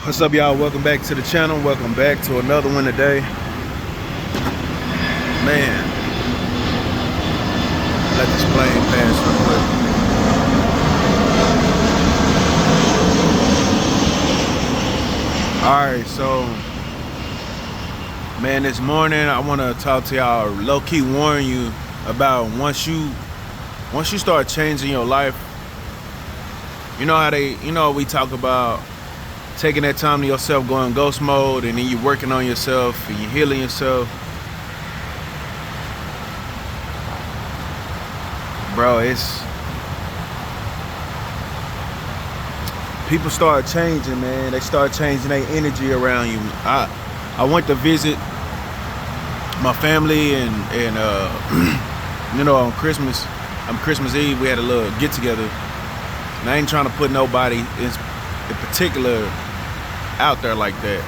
What's up, y'all? Welcome back to the channel. Welcome back to another one today. Man, let this plane pass real quick. Alright, so man, this morning I want to talk to y'all, low-key warn you about once you start changing your life. You know how we talk about taking that time to yourself, going ghost mode, and then you're working on yourself and you're healing yourself. Bro, it's people start changing, man. They start changing their energy around you. I went to visit my family and on Christmas Eve we had a little get together. And I ain't trying to put nobody in particular out there like that,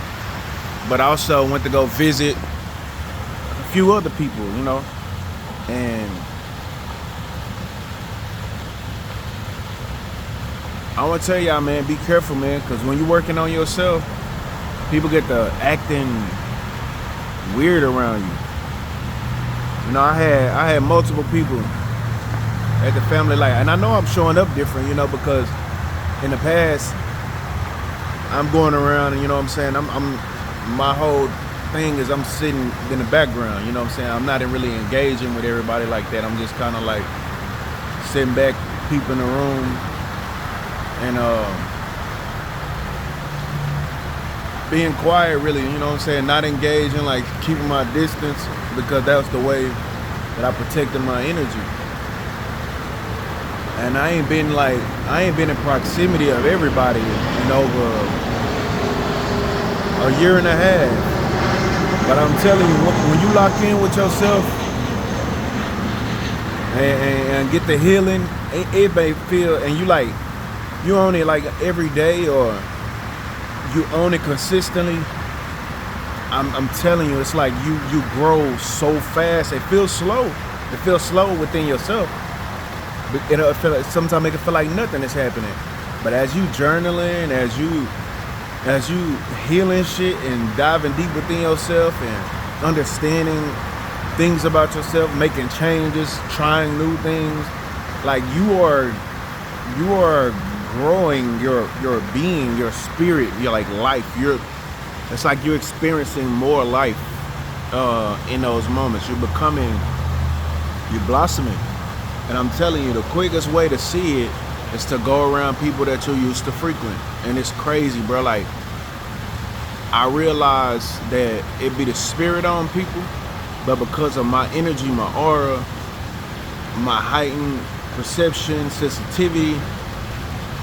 but I also went to go visit a few other people, and I want to tell y'all, man, be careful, man, because when you're working on yourself, people get to acting weird around you. I had multiple people at the family life, and I know I'm showing up different, because in the past I'm going around and I'm my whole thing is I'm sitting in the background, I'm not really engaging with everybody like that. I'm just kind of like sitting back, peeping the room, and being quiet, really, not engaging, like keeping my distance, because that's the way that I protected my energy. And I ain't been in proximity of everybody in over a year and a half. But I'm telling you, when you lock in with yourself and get the healing, it may feel, and you own it like every day, or you own it consistently. I'm telling you, it's like you grow so fast. It feels slow. It feels slow within yourself. It'll feel like, sometimes it can feel like nothing is happening. But as you journaling, as you healing shit and diving deep within yourself and understanding things about yourself, making changes, trying new things, like you are growing your being, your spirit, your life. It's like you're experiencing more life in those moments. You're blossoming. And I'm telling you, the quickest way to see it is to go around people that you used to frequent. And it's crazy, bro. Like, I realize that it be the spirit on people, but because of my energy, my aura, my heightened perception, sensitivity,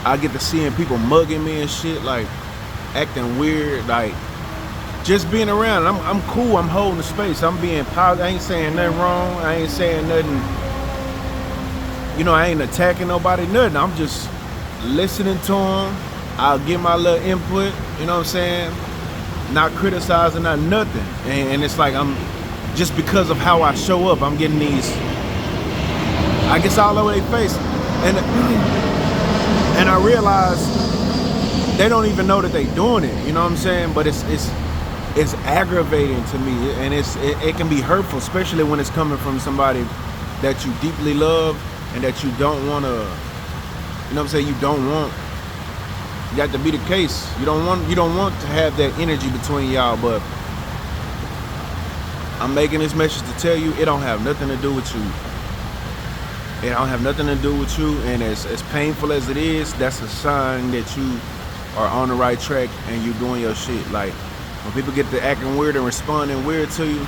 I get to seeing people mugging me and shit, like acting weird, like just being around. I'm cool. I'm holding the space. I'm being positive. I ain't saying nothing wrong. I ain't saying nothing. I ain't attacking nobody, nothing. I'm just listening to them. I'll give my little input, not criticizing, not nothing. And it's like I'm, just because of how I show up, I'm getting these, I guess, all over their face. And I realize they don't even know that they doing it, but it's aggravating to me, and it can be hurtful, especially when it's coming from somebody that you deeply love and that you don't want to, you don't want that to be the case. You don't want to have that energy between y'all. But I'm making this message to tell you, it don't have nothing to do with you. It don't have nothing to do with you, and as painful as it is, that's a sign that you are on the right track and you doing your shit. Like, when people get to acting weird and responding weird to you,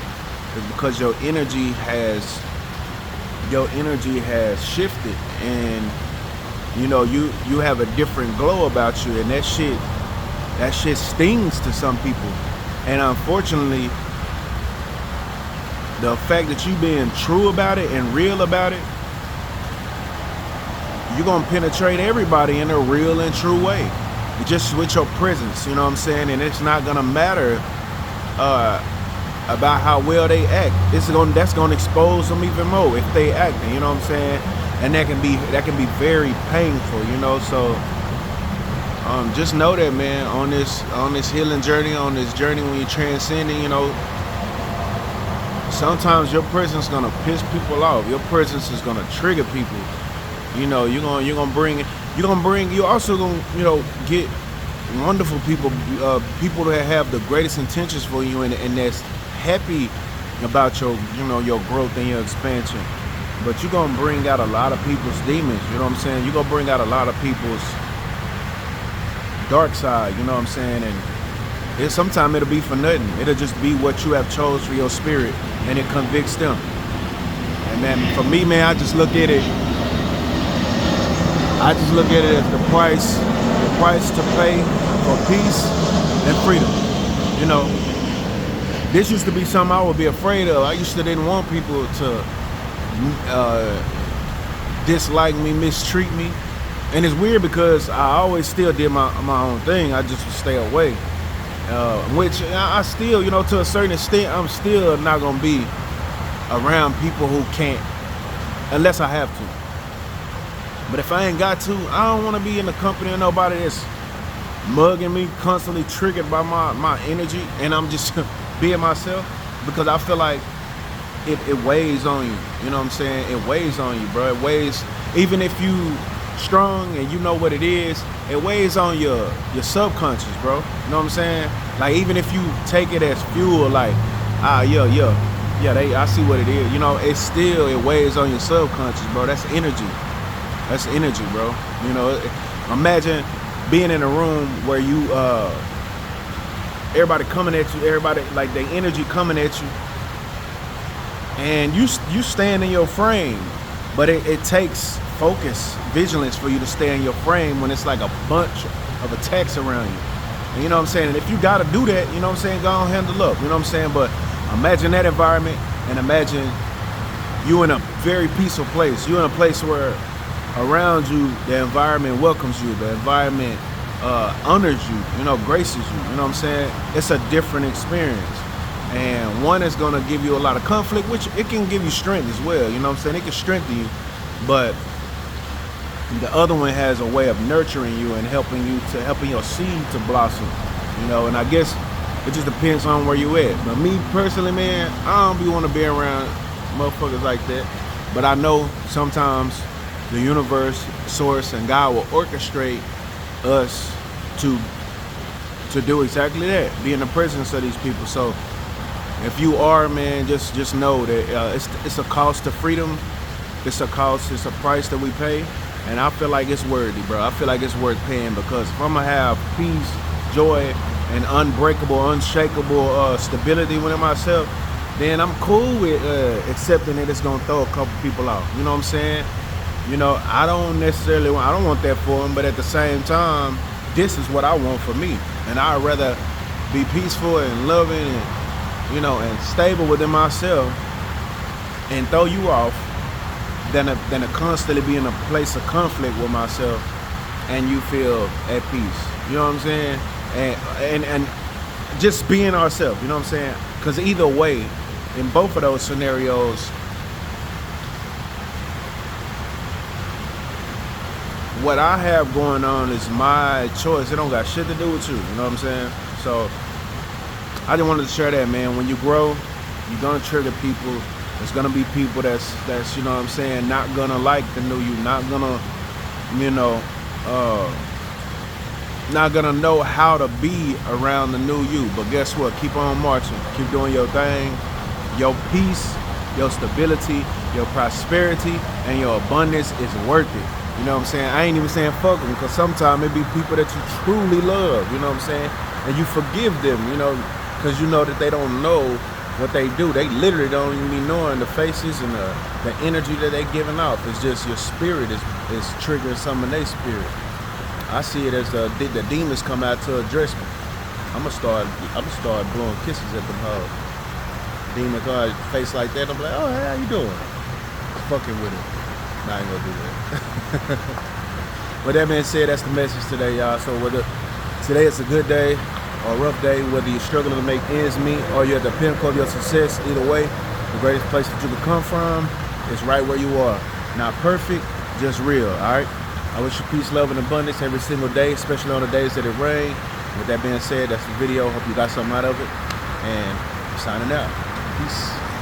it's because your energy has shifted, and you have a different glow about you, and that shit stings to some people. And unfortunately, the fact that you being true about it and real about it, you're gonna penetrate everybody in a real and true way, just with your presence, and it's not gonna matter about how well they act. That's gonna expose them even more if they acting, and that can be very painful, So just know that, man, on this healing journey, on this journey when you're transcending, sometimes your presence gonna piss people off. Your presence is gonna trigger people. You're also gonna, get wonderful people, people that have the greatest intentions for you and that's happy about your growth and your expansion. But you're gonna bring out a lot of people's demons, you know what I'm saying? You're gonna bring out a lot of people's dark side, you know what I'm saying? And sometimes it'll be for nothing. It'll just be what you have chose for your spirit, and it convicts them. And man, for me, man, I just look at it as the price to pay for peace and freedom. This used to be something I would be afraid of. I used to didn't want people to dislike me, mistreat me. And it's weird because I always still did my own thing. I just would stay away. Which I still, to a certain extent, I'm still not going to be around people who can't, unless I have to. But if I ain't got to, I don't want to be in the company of nobody that's mugging me, constantly triggered by my energy, and I'm just being myself, because I feel like it weighs on you. You know what I'm saying? It weighs on you, bro. It weighs, even if you strong and you know what it is, it weighs on your subconscious, bro. You know what I'm saying? Like, even if you take it as fuel, like, I see what it is. It weighs on your subconscious, bro. That's energy. That's energy, bro. Imagine being in a room where you everybody coming at you, everybody, like, their energy coming at you, and you stand in your frame, but it takes focus, vigilance for you to stay in your frame when it's like a bunch of attacks around you. And you know what I'm saying? And if you gotta do that, you know what I'm saying, go on, handle up, you know what I'm saying? But imagine that environment, and imagine you in a very peaceful place. You're in a place where around you, the environment welcomes you, the environment honors you, graces you, you know what I'm saying? It's a different experience. And one is gonna give you a lot of conflict, which it can give you strength as well, you know what I'm saying? It can strengthen you, but the other one has a way of nurturing you and helping your seed to blossom, and I guess it just depends on where you at. But me personally, man, I don't want to be around motherfuckers like that. But I know sometimes the universe, source, and God will orchestrate us to do exactly that, be in the presence of these people. So if you are, man, just know that it's a cost to freedom. It's a price that we pay. And I feel like it's worthy, bro. I feel like it's worth paying, because if I'm gonna have peace, joy, and unbreakable, unshakable stability within myself, then I'm cool with accepting that it's gonna throw a couple people off. You know what I'm saying? I don't want that for them, but at the same time, this is what I want for me. And I'd rather be peaceful and loving and, and stable within myself and throw you off than to constantly be in a place of conflict with myself and you feel at peace. You know what I'm saying? And just being ourselves, you know what I'm saying? Because either way, in both of those scenarios, what I have going on is my choice. It don't got shit to do with you. You know what I'm saying? So I just wanted to share that, man. When you grow, you're gonna trigger people. There's gonna be people that's you know what I'm saying, not gonna like the new you, not gonna, not gonna know how to be around the new you. But guess what? Keep on marching. Keep doing your thing. Your peace, your stability, your prosperity, and your abundance is worth it. You know what I'm saying? I ain't even saying fuck them, because sometimes it be people that you truly love, you know what I'm saying? And you forgive them, because you know that they don't know what they do. They literally don't even be knowing the faces and the energy that they giving off. It's just your spirit is triggering some of their spirit. I see it as the demons come out to address me. I'm gonna start blowing kisses at them hoes. Demon guard face like that, I'm like, oh, hey, how you doing? Just fucking with it. Nah, I ain't gonna do that. With that being said, that's the message today, y'all. So today it's a good day or a rough day, whether you're struggling to make ends meet or you're at the pinnacle of your success, either way, the greatest place that you can come from is right where you are. Not perfect, just real, all right? I wish you peace, love, and abundance every single day, especially on the days that it rain. With that being said, that's the video. Hope you got something out of it. And signing out. Peace.